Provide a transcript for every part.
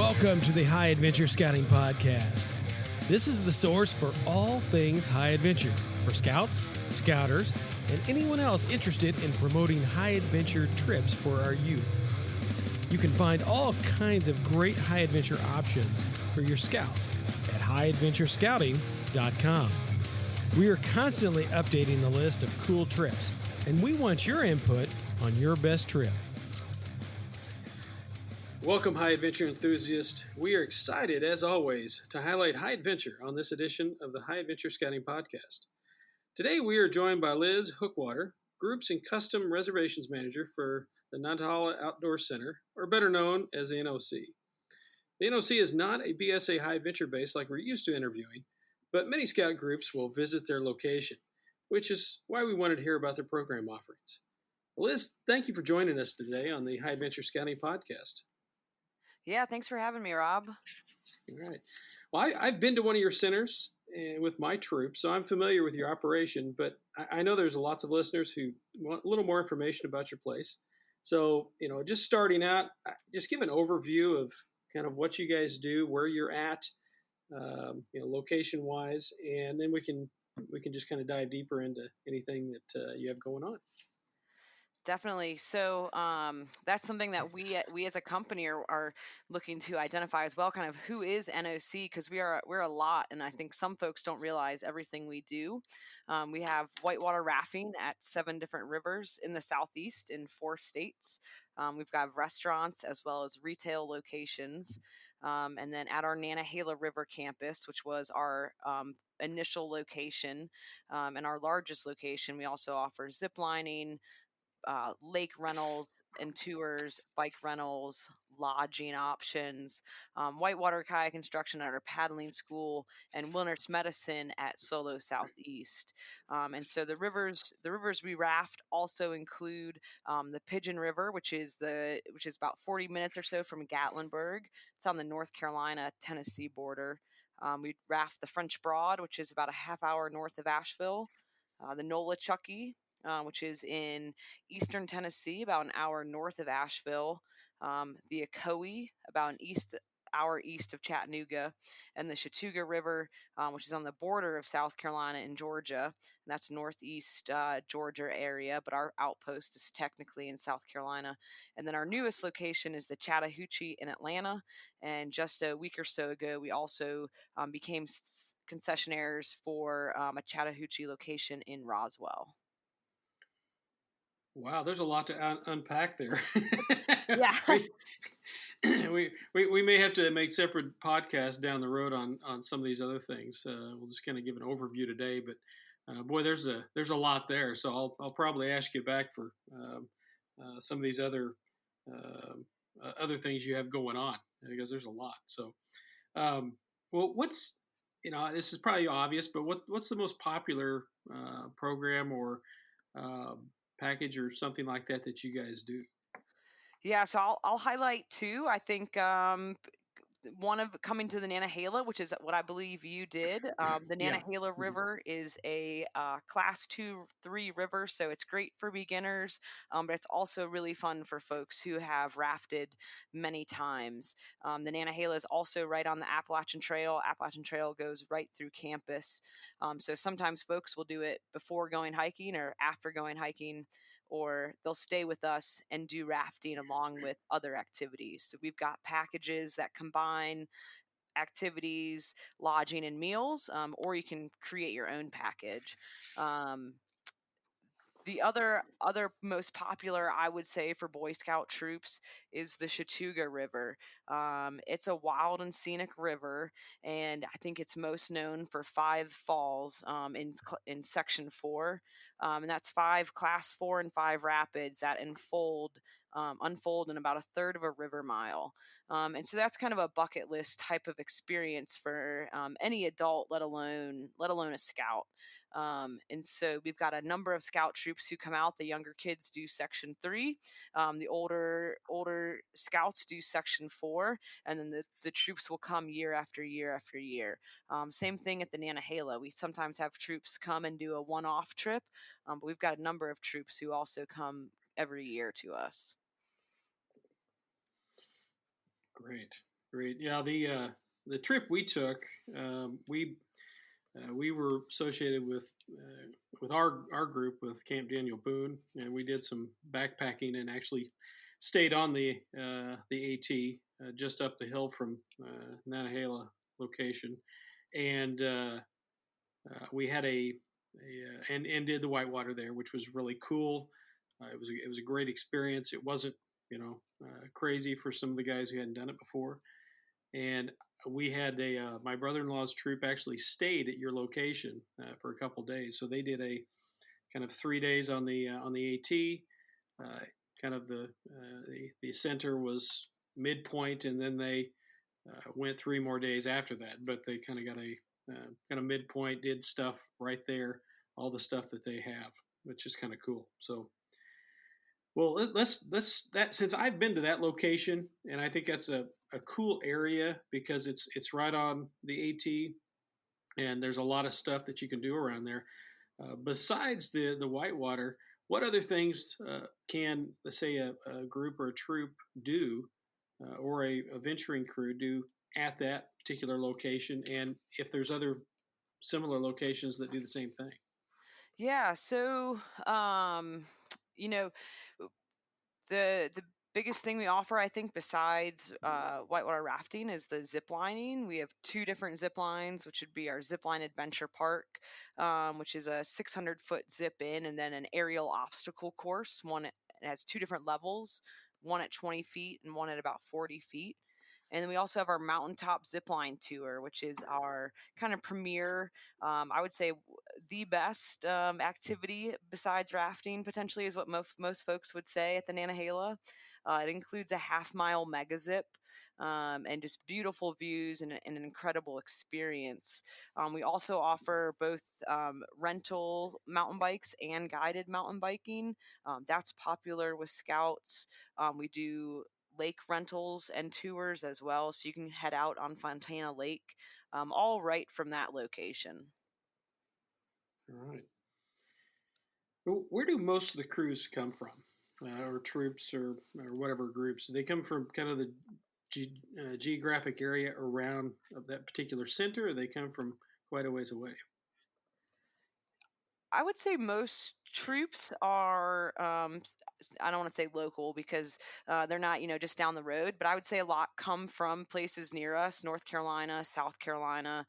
Welcome to the High Adventure Scouting Podcast. This is the source for all things high adventure for scouts, scouters, and anyone else interested in promoting high adventure trips for our youth. You can find all kinds of great high adventure options for your scouts at highadventurescouting.com. We are constantly updating the list of cool trips, and we want your input on your best trip. Welcome, high adventure enthusiasts. We are excited, as always, to highlight high adventure on this edition of the High Adventure Scouting Podcast. Today, we are joined by Liz Hoekwater, Groups and Custom Reservations Manager for the Nantahala Outdoor Center, or better known as the NOC. The NOC is not a BSA high adventure base like we're used to interviewing, but many scout groups will visit their location, which is why we wanted to hear about their program offerings. Liz, thank you for joining us today on the High Adventure Scouting Podcast. Yeah, thanks for having me, Rob. All right. Well, I've been to one of your centers with my troop, so I'm familiar with your operation, but I know there's lots of listeners who want a little more information about your place. So, just starting out, just give an overview of kind of what you guys do, where you're at, location-wise, and then we can just kind of dive deeper into anything that you have going on. Definitely. So that's something that we as a company are looking to identify as well. Kind of who is NOC, because we're a lot, and I think some folks don't realize everything we do. We have whitewater rafting at 7 different rivers in the Southeast in 4 states. We've got restaurants as well as retail locations, and then at our Nantahala River Campus, which was our initial location and our largest location, we also offer zip lining, lake rentals and tours, bike rentals, lodging options, whitewater kayak instruction at our paddling school, and wilderness medicine at Solo Southeast. And so the rivers we raft also include the Pigeon River, which is about 40 minutes or so from Gatlinburg. It's on the North Carolina-Tennessee border. We raft the French Broad, which is about a half hour north of Asheville, the Nolichucky, which is in eastern Tennessee, about an hour north of Asheville, the Ocoee, about an hour east of Chattooga, and the Chattooga River, which is on the border of South Carolina and Georgia, and that's northeast Georgia area, but our outpost is technically in South Carolina. And then our newest location is the Chattahoochee in Atlanta, and just a week or so ago, we also became concessionaires for a Chattahoochee location in Roswell. Wow, there's a lot to unpack there. Yeah. we may have to make separate podcasts down the road on some of these other things. We'll just kind of give an overview today, but boy, there's a lot there. So I'll probably ask you back for some of these other things you have going on, because there's a lot. So, well, what's this is probably obvious, but what's the most popular program or package or something like that you guys do? Yeah, so I'll highlight 2. I think one of coming to the Nantahala, which is what I believe you did. The Nantahala River is a class 2-3 river, so it's great for beginners, but it's also really fun for folks who have rafted many times. The Nantahala is also right on the Appalachian Trail. Appalachian Trail goes right through campus, so sometimes folks will do it before going hiking or after going hiking, or they'll stay with us and do rafting along with other activities. So we've got packages that combine activities, lodging, and meals, or you can create your own package. The other most popular, I would say, for Boy Scout troops is the Chattooga River. It's a wild and scenic river, and I think it's most known for 5 falls in Section 4, and that's 5 Class 4 and 5 rapids that unfold in about a third of a river mile. And so that's kind of a bucket list type of experience for any adult, let alone a scout. And so we've got a number of scout troops who come out. The younger kids do Section 3. The older scouts do Section 4. And then the troops will come year after year after year. Same thing at the Nantahala. We sometimes have troops come and do a one-off trip, but we've got a number of troops who also come every year to us. Great. Great. Yeah, the trip we took, we were associated with our group with Camp Daniel Boone, and we did some backpacking and actually stayed on the AT just up the hill from Nantahala location, and we had and did the whitewater there, which was really cool. It was a great experience. It wasn't crazy for some of the guys who hadn't done it before, and we had my brother-in-law's troop actually stayed at your location for a couple days. So they did a kind of 3 days on the AT. Kind of the center was midpoint, and then they went 3 more days after that. But they kind of got a kind of midpoint, did stuff right there, all the stuff that they have, which is kind of cool. So. Well, let's that since I've been to that location, and I think that's a cool area because it's right on the AT, and there's a lot of stuff that you can do around there. Besides the whitewater, what other things can, let's say, a group or a troop do, or a venturing crew do at that particular location, and if there's other similar locations that do the same thing? Yeah. So, you know, the biggest thing we offer, I think, besides whitewater rafting, is the zip lining. We have two different zip lines, which would be our Zip Line Adventure Park, which is a 600-foot zip in, and then an aerial obstacle course. It has two different levels, one at 20 feet and one at about 40 feet. And then we also have our mountaintop zipline tour, which is our kind of premier, I would say, the best activity besides rafting, potentially, is what most folks would say at the Nantahala. It includes a half-mile mega zip, and just beautiful views and an incredible experience. We also offer both rental mountain bikes and guided mountain biking. That's popular with scouts. We do lake rentals and tours as well, so you can head out on Fontana Lake, all right from that location. All right. Where do most of the crews come from, or troops, or whatever groups? Do they come from kind of the geographic area around of that particular center, or they come from quite a ways away? I would say most troops are, I don't want to say local because they're not, just down the road, but I would say a lot come from places near us: North Carolina, South Carolina,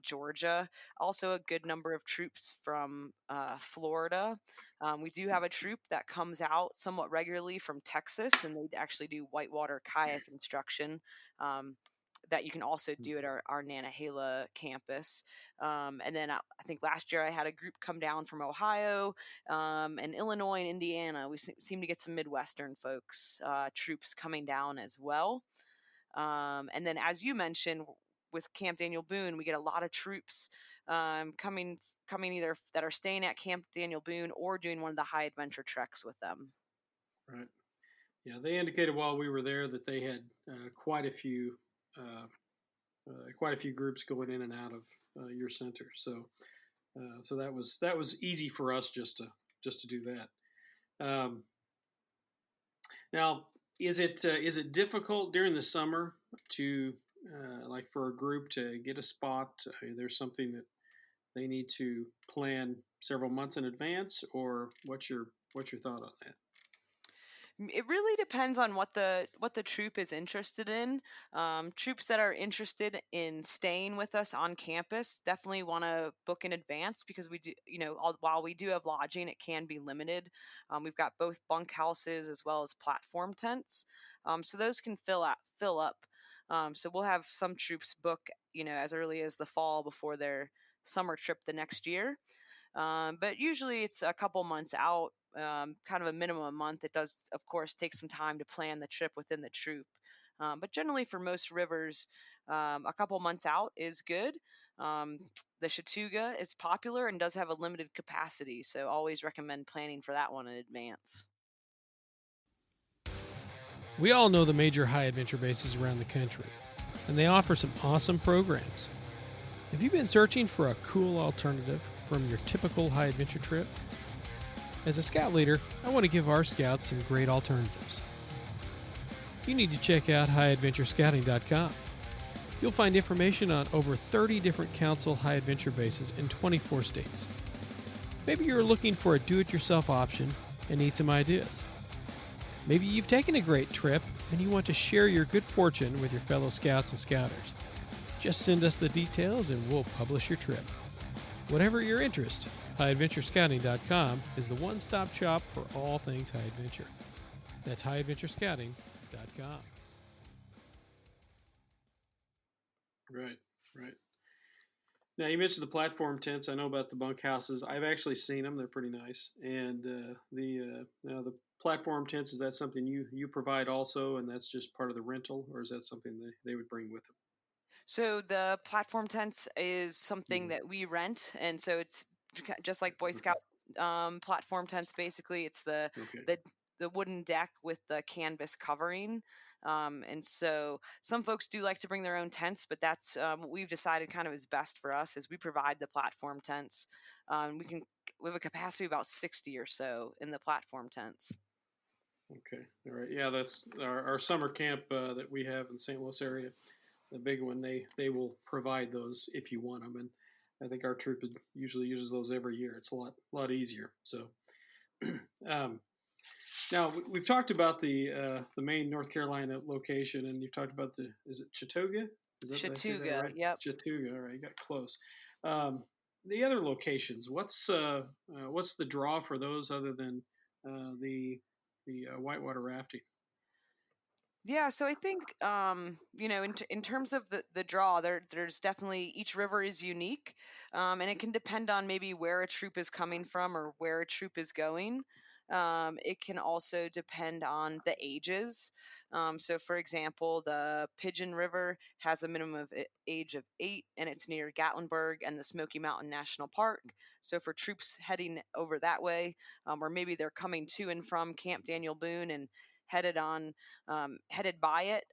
Georgia. Also, a good number of troops from Florida. We do have a troop that comes out somewhat regularly from Texas, and they actually do whitewater kayak instruction. That you can also do at our Nantahala campus. And then I think last year I had a group come down from Ohio, and Illinois and Indiana. We seem to get some Midwestern folks, troops coming down as well. And then, as you mentioned, with Camp Daniel Boone, we get a lot of troops coming either that are staying at Camp Daniel Boone or doing one of the high adventure treks with them. Right. Yeah, they indicated while we were there that they had quite a few groups going in and out of your center. So that was easy for us just to do that. Now, is it difficult during the summer to like for a group to get a spot? There's something that they need to plan several months in advance, or what's your thought on that? It really depends on what the troop is interested in. Troops that are interested in staying with us on campus definitely want to book in advance, because we do, while we do have lodging, it can be limited. We've got both bunk houses as well as platform tents, so those can fill up. So we'll have some troops book, as early as the fall before their summer trip the next year. But usually it's a couple months out, kind of a minimum a month. It does, of course, take some time to plan the trip within the troop. But generally, for most rivers, a couple months out is good. The Chattooga is popular and does have a limited capacity, so always recommend planning for that one in advance. We all know the major high adventure bases around the country, and they offer some awesome programs. Have you been searching for a cool alternative from your typical high adventure trip? As a scout leader, I want to give our scouts some great alternatives. you need to check out highadventurescouting.com. You'll find information on over 30 different council high adventure bases in 24 states. Maybe you're looking for a do-it-yourself option and need some ideas. Maybe you've taken a great trip and you want to share your good fortune with your fellow scouts and scouters. Just send us the details and we'll publish your trip. Whatever your interest, highadventurescouting.com is the one-stop shop for all things high adventure. That's highadventurescouting.com. Right. Now, you mentioned the platform tents. I know about the bunkhouses. I've actually seen them. They're pretty nice. And the platform tents, is that something you provide also, and that's just part of the rental, or is that something they would bring with them? So the platform tents is something that we rent, and so it's just like Boy Scout platform tents. Basically, it's the wooden deck with the canvas covering. And so some folks do like to bring their own tents, but that's what we've decided kind of is best for us is we provide the platform tents. We have a capacity of about 60 or so in the platform tents. Okay, all right. Yeah, that's our summer camp that we have in the St. Louis area. The big one, they will provide those if you want them, and I think our troop usually uses those every year. It's a lot easier. So, now we've talked about the main North Carolina location, and you've talked about is it Chattooga? Chattooga, right? yep. Chattooga. All right, you got close. The other locations, what's the draw for those other than the whitewater rafting? Yeah, so I think in terms of the draw, there's definitely each river is unique, and it can depend on maybe where a troop is coming from or where a troop is going. It can also depend on the ages. So, for example, the Pigeon River has a minimum of age of 8, and it's near Gatlinburg and the Smoky Mountain National Park. So, for troops heading over that way, or maybe they're coming to and from Camp Daniel Boone and headed by it,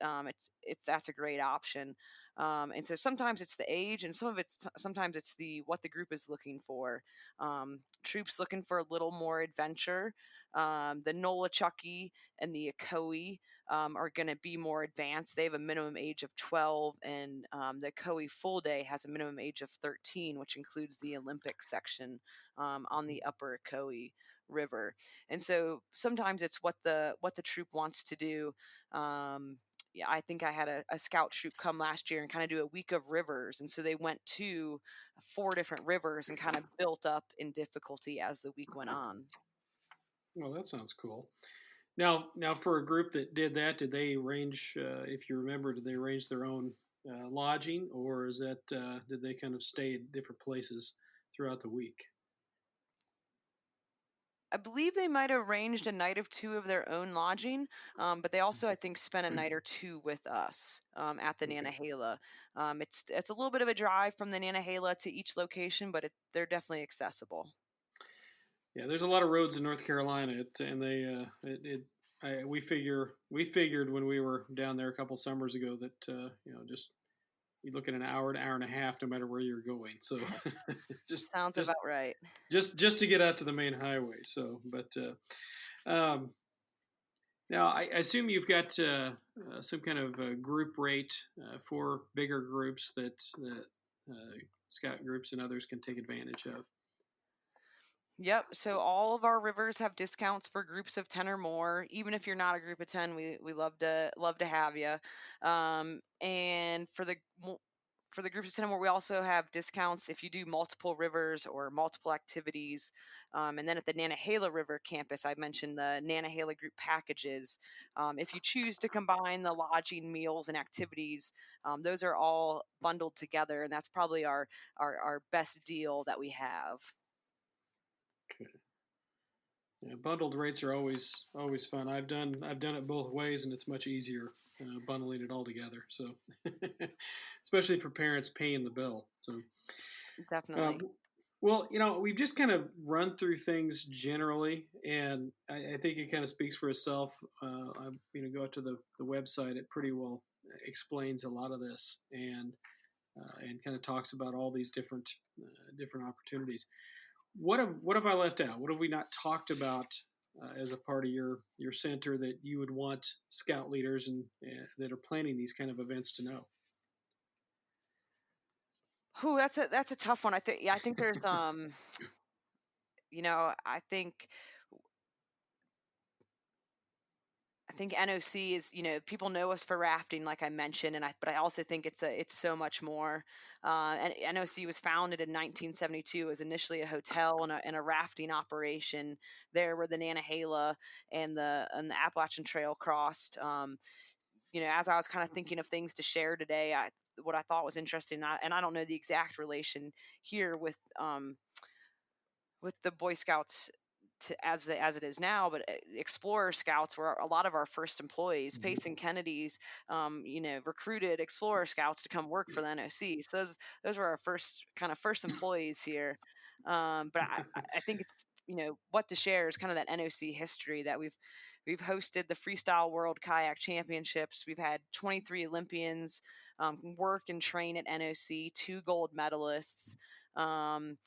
that's a great option. And so sometimes it's the age, and sometimes it's the what the group is looking for. Troops looking for a little more adventure. The Nolichucky and the Ocoee are going to be more advanced. They have a minimum age of 12, and the Ocoee full day has a minimum age of 13, which includes the Olympic section on the upper Ocoee River. And so sometimes it's what the troop wants to do. Yeah, I think I had a scout troop come last year and kind of do a week of rivers, and so they went to 4 different rivers and kind of built up in difficulty as the week went on. Well, that sounds cool. Now, for a group that did that, did they arrange? If you remember, did they arrange their own lodging, or is that did they kind of stay at different places throughout the week? I believe they might have arranged a night or 2 of their own lodging, but they also, I think, spent a night or 2 with us at the Nantahala. It's a little bit of a drive from the Nantahala to each location, but they're definitely accessible. Yeah, there's a lot of roads in North Carolina, and we figured when we were down there a couple summers ago that just you look at an hour and a half, no matter where you're going. So Sounds about right. Just to get out to the main highway. So, but now I assume you've got some kind of group rate for bigger groups that scout groups and others can take advantage of. Yep. So all of our rivers have discounts for groups of 10 or more. Even if you're not a group of 10, we love to have you. And for the groups of 10 or more, we also have discounts if you do multiple rivers or multiple activities. And then at the Nantahala River Campus, I mentioned the Nantahala Group Packages. If you choose to combine the lodging, meals, and activities, those are all bundled together, and that's probably our best deal that we have. Okay. Yeah, bundled rates are always fun. I've done it both ways, and it's much easier bundling it all together. So, especially for parents paying the bill. So, Definitely. Well, we've just kind of run through things generally, and I think it kind of speaks for itself. Go out to the website; it pretty well explains a lot of this, and kind of talks about all these different opportunities. What have I left out? What have we not talked about as a part of your center that you would want scout leaders and that are planning these kind of events to know? Who that's a tough one. I think there's I think NOC is, people know us for rafting, like I mentioned, but I also think it's so much more. And NOC was founded in 1972. It was initially a hotel and a rafting operation there where the Nantahala and the Appalachian Trail crossed. As I was kind of thinking of things to share today, what I thought was interesting, and I don't know the exact relation here with the Boy Scouts as it is now, but Explorer Scouts were a lot of our first employees. Mm-hmm. Pace and Kennedy's, recruited Explorer Scouts to come work for the NOC. So those were our first employees here. But I think it's what to share is kind of that NOC history that we've hosted the Freestyle World Kayak Championships. We've had 23 Olympians work and train at NOC, 2 gold medalists. And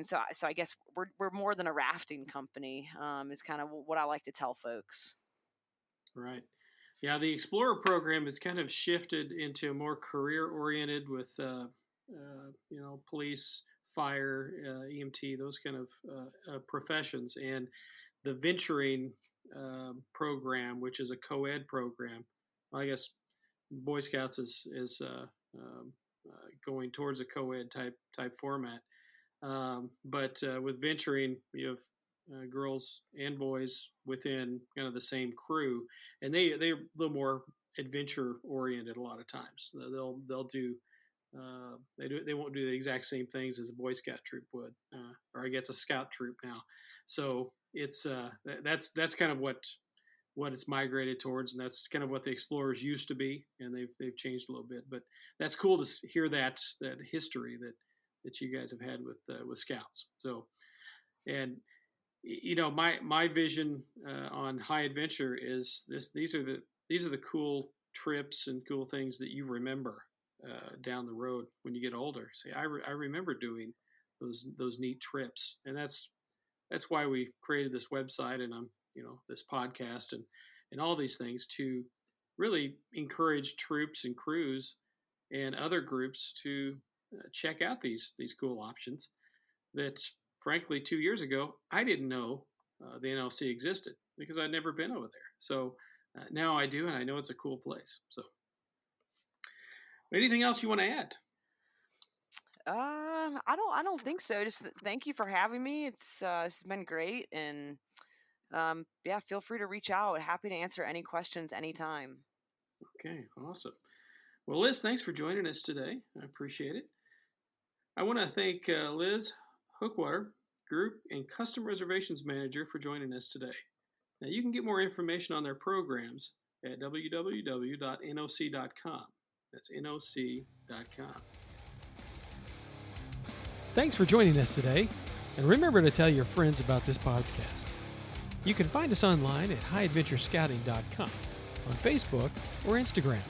so I guess we're more than a rafting company, is kind of what I like to tell folks. Right. Yeah, the Explorer program has kind of shifted into more career-oriented with, police, fire, EMT, those kind of professions. And the venturing program, which is a co-ed program, I guess Boy Scouts is going towards a co-ed type format. But with venturing, you have girls and boys within kind of the same crew, and they're a little more adventure oriented a lot of times. They'll do they won't do the exact same things as a Boy Scout troop would, or I guess a Scout troop now. So it's that's kind of what it's migrated towards, and that's kind of what the Explorers used to be, and they've changed a little bit. But that's cool to hear that history that you guys have had with Scouts. So, and my vision on high adventure is this: these are the cool trips and cool things that you remember down the road when you get older. Say, I remember doing those neat trips, and that's why we created this website and this podcast and all these things to really encourage troops and crews and other groups to check out these cool options that, frankly, 2 years ago I didn't know the NLC existed because I'd never been over there. So now I do, and I know it's a cool place. So, anything else you want to add? I don't think so. Just thank you for having me. It's been great, and feel free to reach out. Happy to answer any questions anytime. Okay, awesome. Well, Liz, thanks for joining us today. I appreciate it. I want to thank Liz Hoekwater, Group and Custom Reservations Manager, for joining us today. Now, you can get more information on their programs at www.noc.com. That's noc.com. Thanks for joining us today, and remember to tell your friends about this podcast. You can find us online at highadventurescouting.com, on Facebook or Instagram.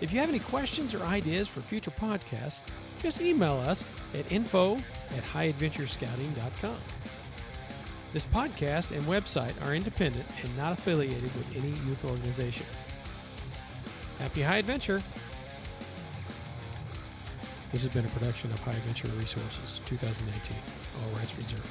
If you have any questions or ideas for future podcasts, just email us at info@highadventurescouting.com. This podcast and website are independent and not affiliated with any youth organization. Happy high adventure! This has been a production of High Adventure Resources, 2019. All rights reserved.